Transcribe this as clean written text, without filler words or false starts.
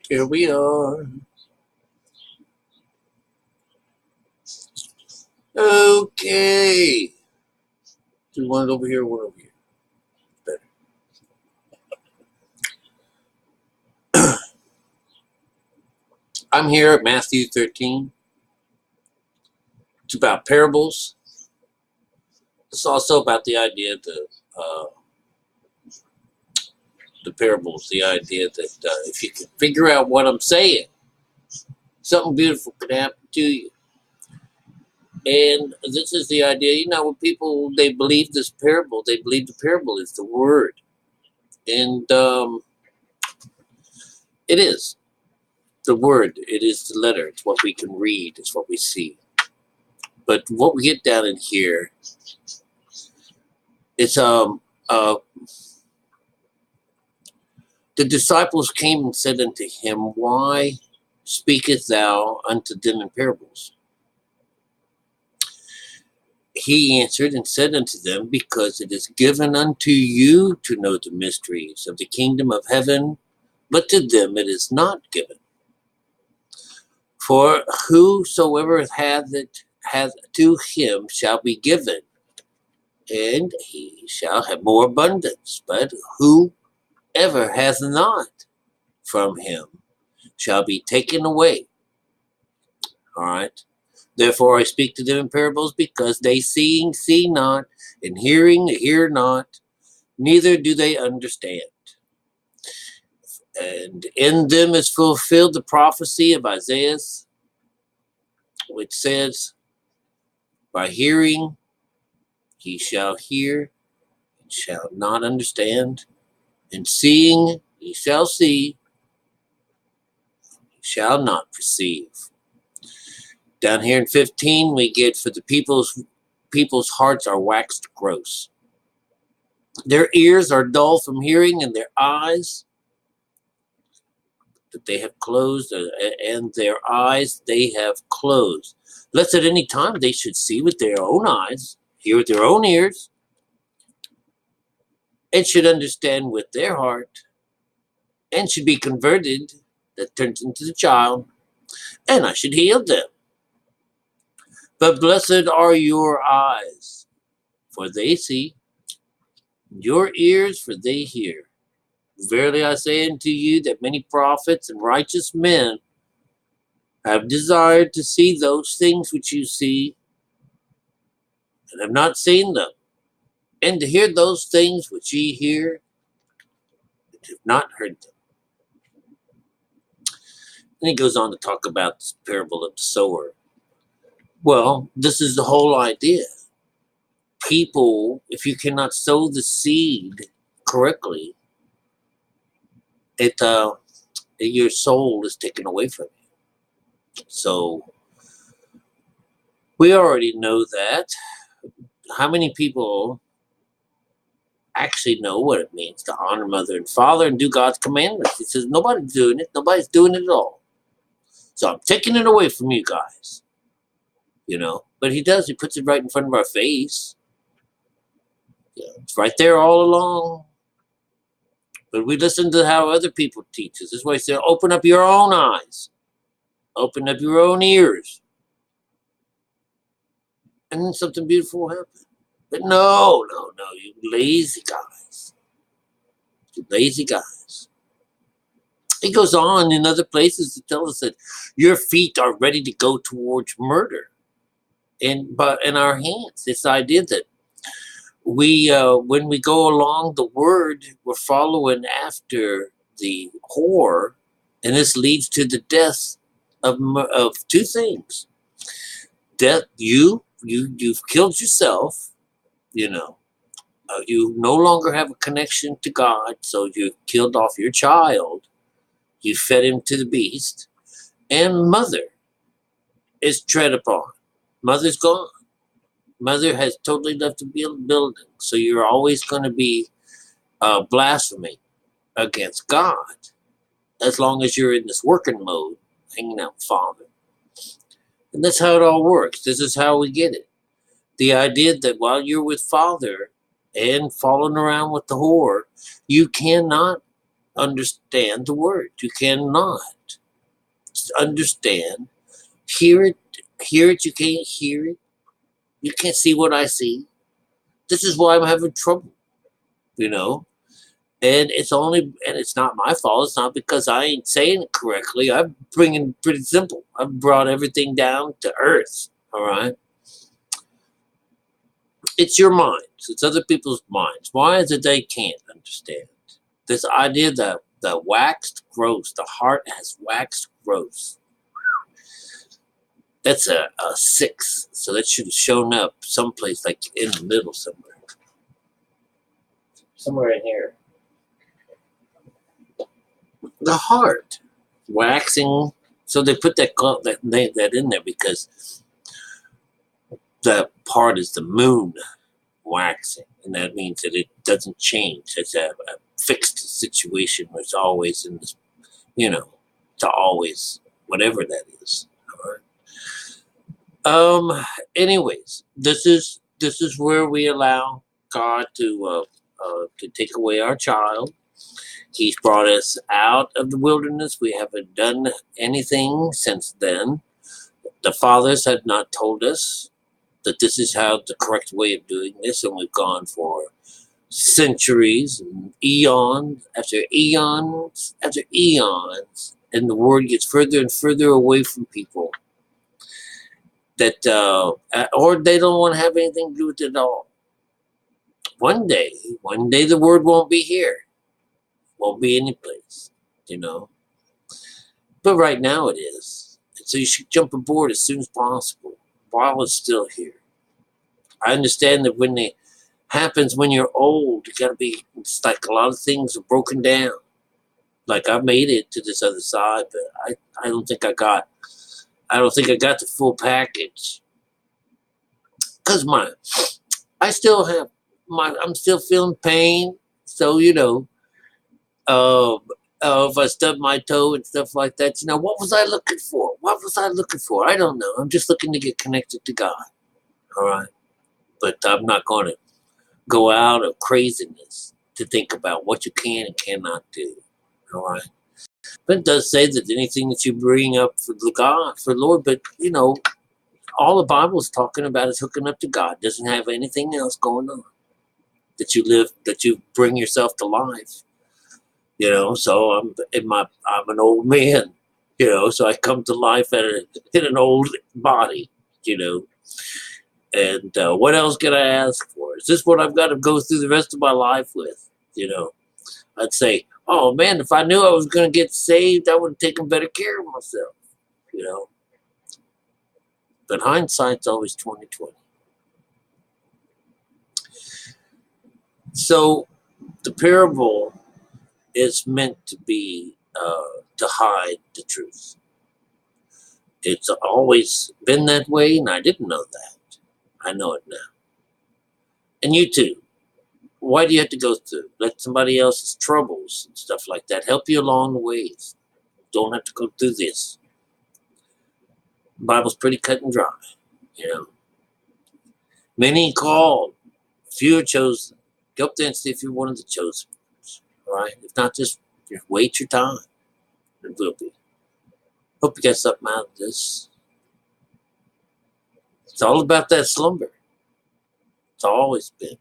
Here we are. Okay. Do one over here, one over here. Better. I'm here at Matthew 13. It's about parables. It's also about the idea that the parables, the idea that if you can figure out what I'm saying, something beautiful can happen to you. And this is the idea, when people, they believe this parable, they believe the parable is the word. And it is the word. It is the letter. It's what we can read. It's what we see. But what we get down in here, it's the disciples came and said unto him, Why speakest thou unto them in parables? He answered and said unto them, Because it is given unto you to know the mysteries of the kingdom of heaven, but to them it is not given. For whosoever hath to him shall be given, and he shall have more abundance. But whoever hath not, from him shall be taken away. All right. Therefore I speak to them in parables, because they seeing see not, and hearing hear not, neither do they understand. And in them is fulfilled the prophecy of Esaias, which says, By hearing he shall hear, and shall not understand, and seeing he shall see, he shall not perceive. Down here in 15, we get, For the people's hearts are waxed gross. Their ears are dull from hearing, and their eyes that they have closed, and their eyes they have closed. Lest at any time they should see with their own eyes, hear with their own ears, and should understand with their heart, and should be converted, that turns into the child, and I should heal them. But blessed are your eyes, for they see, and your ears, for they hear. Verily I say unto you, that many prophets and righteous men have desired to see those things which you see, and have not seen them, and to hear those things which ye hear, and have not heard them. And he goes on to talk about this parable of the sower. Well, this is the whole idea. People, if you cannot sow the seed correctly, your soul is taken away from you. So we already know that. How many people actually know what it means to honor mother and father and do God's commandments? He says nobody's doing it. Nobody's doing it at all. So I'm taking it away from you guys. But he does. He puts it right in front of our face. It's right there all along. But we listen to how other people teach us. This is why I say, open up your own eyes. Open up your own ears. And then something beautiful will happen. But no, you lazy guys. You lazy guys. He goes on in other places to tell us that your feet are ready to go towards murder. But in our hands, this idea that we, when we go along the word, we're following after the whore, and this leads to the death of two things. Death, you've killed yourself. You no longer have a connection to God, so you killed off your child. You fed him to the beast, and mother is tread upon. Mother's gone. Mother has totally left the building. So you're always going to be blaspheming against God as long as you're in this working mode, hanging out with Father. And that's how it all works. This is how we get it. The idea that while you're with Father and following around with the whore, you cannot understand the word. You cannot. understand. Hear it, you can't hear it. You can't see what I see. This is why I'm having trouble, you know. And it's not my fault. It's not because I ain't saying it correctly. I'm bringing pretty simple. I've brought everything down to earth. All right. It's your minds. It's other people's minds. Why is it they can't understand? This idea that the waxed gross, the heart has waxed gross. That's a 6. So that should have shown up someplace like in the middle somewhere. Somewhere in here. The heart. Waxing. So they put that in there because that part is the moon waxing. And that means that it doesn't change. It's a fixed situation where it's always in this, to always, whatever that is. All right. Anyways, this is where we allow God to take away our child. He's brought us out of the wilderness. We haven't done anything since then. The fathers have not told us that this is how the correct way of doing this, and we've gone for centuries and eons after eons after eons, and the word gets further and further away from people. That or they don't want to have anything to do with it at all. One day the word won't be here. Won't be any place, But right now it is. And so you should jump aboard as soon as possible while it's still here. I understand that when it happens when you're old, it's like a lot of things are broken down. Like I made it to this other side, but I don't think I got the full package. Cause I'm still feeling pain. So, if I stub my toe and stuff like that, what was I looking for? What was I looking for? I don't know. I'm just looking to get connected to God. All right. But I'm not going to go out of craziness to think about what you can and cannot do. All right. But it does say that anything that you bring up for God, for Lord, but all the Bible is talking about is hooking up to God. It doesn't have anything else going on. That you bring yourself to life. So I'm an old man, so I come to life in an old body, and what else can I ask for? Is this what I've got to go through the rest of my life with? I'd say, oh man, if I knew I was going to get saved, I would have taken better care of myself, But hindsight's always 20/20. So the parable is meant to be to hide the truth. It's always been that way, and I didn't know that. I know it now. And you too. Why do you have to go through? Let somebody else's troubles and stuff like that help you along the ways. Don't have to go through this. The Bible's pretty cut and dry, Many called, few are chosen. Go up there and see if you're one of the chosen ones. All right? If not, just wait your time. It will be. Hope you got something out of this. It's all about that slumber. It's always been.